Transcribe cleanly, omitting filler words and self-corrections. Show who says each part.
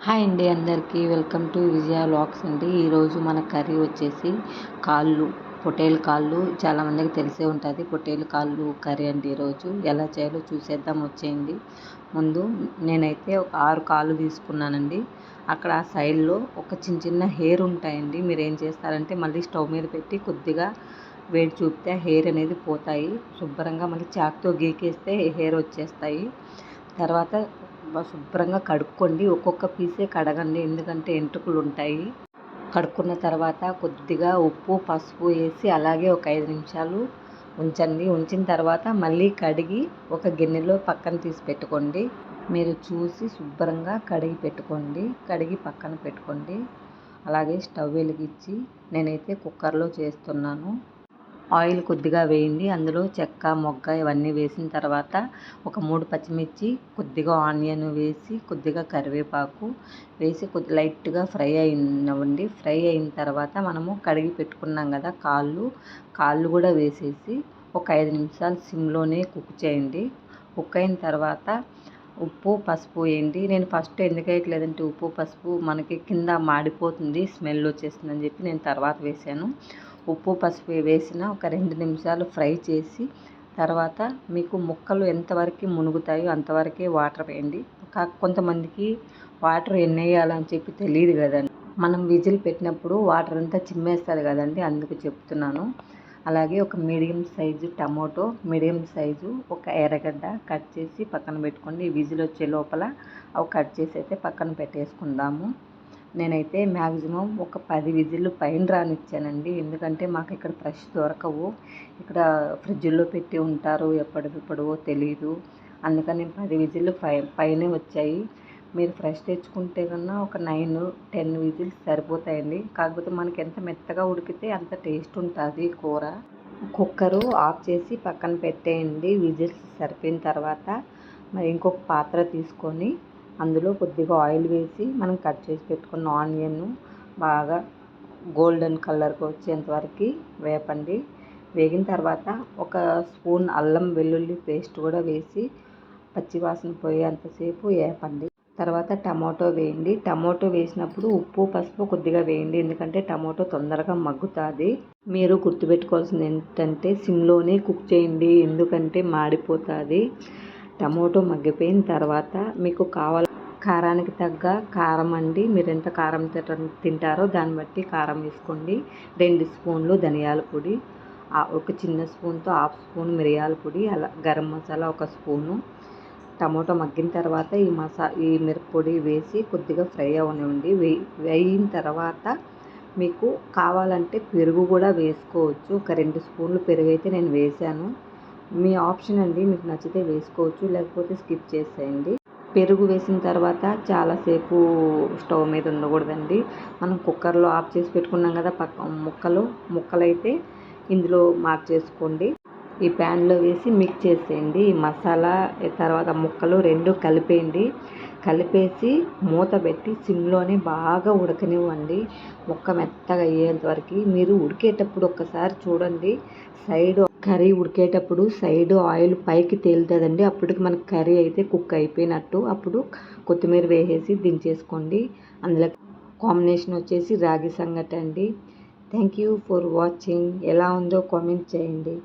Speaker 1: Hi అండి, అందరికీ welcome to Vijaya vlogs అండి. ఈరోజు మన కర్రీ వచ్చేసి పొట్టేలు కాళ్ళు. చాలామందికి తెలిసే ఉంటుంది పొట్టేలు కాళ్ళు కర్రీ అండి. ఈరోజు ఎలా చేయాలో చూసేద్దాం, వచ్చేయండి. ముందు నేనైతే ఒక 6 కాళ్ళు తీసుకున్నానండి. అక్కడ ఆ సైడ్లో ఒక చిన్న హెయిర్ ఉంటాయండి. మీరు ఏం చేస్తారంటే మళ్ళీ స్టవ్ మీద పెట్టి కొద్దిగా వేడి చూపితే హెయిర్ అనేది పోతాయి. శుభ్రంగా మళ్ళీ చాక్తో గీకేస్తే హెయిర్ వచ్చేస్తాయి. తర్వాత శుభ్రంగా కడుక్కోండి. ఒక్కొక్క పీసే కడగండి, ఎందుకంటే ఎంట్రుకలు ఉంటాయి. కడుక్కున్న తర్వాత కొద్దిగా ఉప్పు పసుపు వేసి అలాగే ఒక 5 నిమిషాలు ఉంచండి. ఉంచిన తర్వాత మళ్ళీ కడిగి ఒక గిన్నెలో పక్కన తీసి పెట్టుకోండి. మీరు చూసి శుభ్రంగా కడిగి పెట్టుకోండి. కడిగి పక్కన పెట్టుకోండి. అలాగే స్టవ్ వెలిగించి నేనైతే కుక్కర్లో చేస్తున్నాను. ఆయిల్ కొద్దిగా వేయండి. అందులో చెక్క మొగ్గ ఇవన్నీ వేసిన తర్వాత ఒక 3 పచ్చిమిర్చి, కొద్దిగా ఆనియన్ వేసి, కొద్దిగా కరివేపాకు వేసి లైట్గా ఫ్రై అయినవ్వండి. ఫ్రై అయిన తర్వాత మనము కడిగి పెట్టుకున్నాం కదా కాళ్ళు కూడా వేసేసి ఒక 5 నిమిషాలు సిమ్లోనే కుక్ చేయండి. కుక్ అయిన తర్వాత ఉప్పు పసుపు వేయండి. నేను ఫస్ట్ ఎందుకు వేయట్లేదంటే ఉప్పు పసుపు మనకి కింద మాడిపోతుంది, స్మెల్ వచ్చేస్తుందని చెప్పి నేను తర్వాత వేసాను. ఉప్పు పసుపు వేసిన ఒక 2 నిమిషాలు ఫ్రై చేసి తర్వాత మీకు ముక్కలు ఎంతవరకు మునుగుతాయో అంతవరకే వాటర్ వేయండి. కొంతమందికి వాటర్ ఎన్ని వేయాలని చెప్పి తెలియదు కదండి. మనం విజిల్ పెట్టినప్పుడు వాటర్ అంతా చిమ్మేస్తుంది కదండి, అందుకు చెప్తున్నాను. అలాగే ఒక medium size tomato, medium size ఒక ఎర్రగడ్డ కట్ చేసి పక్కన పెట్టుకోండి. విజిల్ వచ్చే లోపల అవి కట్ చేసి అయితే పక్కన పెట్టేసుకుందాము. నేనైతే మ్యాక్సిమం ఒక 10 విజిల్లు పైన రానిచ్చానండి. ఎందుకంటే మాకు ఇక్కడ ఫ్రెష్ దొరకవు, ఇక్కడ ఫ్రిడ్జ్లో పెట్టి ఉంటారు, ఎప్పటికప్పుడు తెలీదు. అందుకని 10 విజిల్లు పైనే వచ్చాయి. మీరు ఫ్రెష్ తెచ్చుకుంటే కన్నా ఒక 9-10 విజిల్స్ సరిపోతాయండి. కాకపోతే మనకి ఎంత మెత్తగా ఉడికితే అంత టేస్ట్ ఉంటుంది కూర. కుక్కరు ఆఫ్ చేసి పక్కన పెట్టేయండి. విజిల్స్ సరిపోయిన తర్వాత మరి ఇంకొక పాత్ర తీసుకొని అందులో కొద్దిగా ఆయిల్ వేసి మనం కట్ చేసి పెట్టుకున్న ఆనియన్ బాగా గోల్డెన్ కలర్కి వచ్చేంతవరకు వేపండి. వేగిన తర్వాత ఒక స్పూన్ అల్లం వెల్లుల్లి పేస్ట్ కూడా వేసి పచ్చివాసన పోయేంతసేపు వేపండి. తర్వాత టమాటో వేయండి. టమాటో వేసినప్పుడు ఉప్పు పసుపు కొద్దిగా వేయండి, ఎందుకంటే టమాటో తొందరగా మగ్గుతుంది. మీరు గుర్తుపెట్టుకోవాల్సింది ఏంటంటే సిమ్లోనే కుక్ చేయండి, ఎందుకంటే మాడిపోతుంది. టమాటో మగ్గిపోయిన తర్వాత మీకు కారానికి తగ్గ కారం అండి. మీరు ఎంత కారం తింటారో దాన్ని బట్టి కారం వేసుకోండి. 2 స్పూన్లు ధనియాల పొడి, ఒక చిన్న స్పూన్తో 1/2 స్పూన్ మిరియాల పొడి, అలా గరం మసాలా 1 స్పూను. టమాటో మగ్గిన తర్వాత ఈ మిరప్పొడి వేసి కొద్దిగా ఫ్రై అవనివ్వండి. వేయిన తర్వాత మీకు కావాలంటే పెరుగు కూడా వేసుకోవచ్చు. ఒక 2 స్పూన్లు పెరుగు అయితే నేను వేసాను. మీ ఆప్షన్ అండి, మీకు నచ్చితే వేసుకోవచ్చు, లేకపోతే స్కిప్ చేసేయండి. పెరుగు వేసిన తర్వాత చాలాసేపు స్టవ్ మీద ఉండకూడదండి. మనం కుక్కర్లో ఆఫ్ చేసి పెట్టుకున్నాం కదా ముక్కలైతే ఇందులో మార్చేసుకోండి. ఈ ప్యాన్లో వేసి మిక్స్ చేసేయండి. ఈ మసాలా తర్వాత ముక్కలు 2 కలిపేయండి. కలిపేసి మూత పెట్టి సిమ్లోనే బాగా ఉడకనివ్వండి. ముక్క మెత్తగా అయ్యేంత వరకు. మీరు ఉడికేటప్పుడు ఒక్కసారి చూడండి, కర్రీ ఉడికేటప్పుడు సైడ్ ఆయిల్ పైకి తేలుతుందండి. అప్పటికి మనకు కర్రీ అయితే కుక్ అయిపోయినట్టు. అప్పుడు కొత్తిమీర వేసేసి దించేసుకోండి. అందులో కాంబినేషన్ వచ్చేసి రాగి సంగటి అండి. Thank you for watching. ఎలా ఉందో కామెంట్ చేయండి.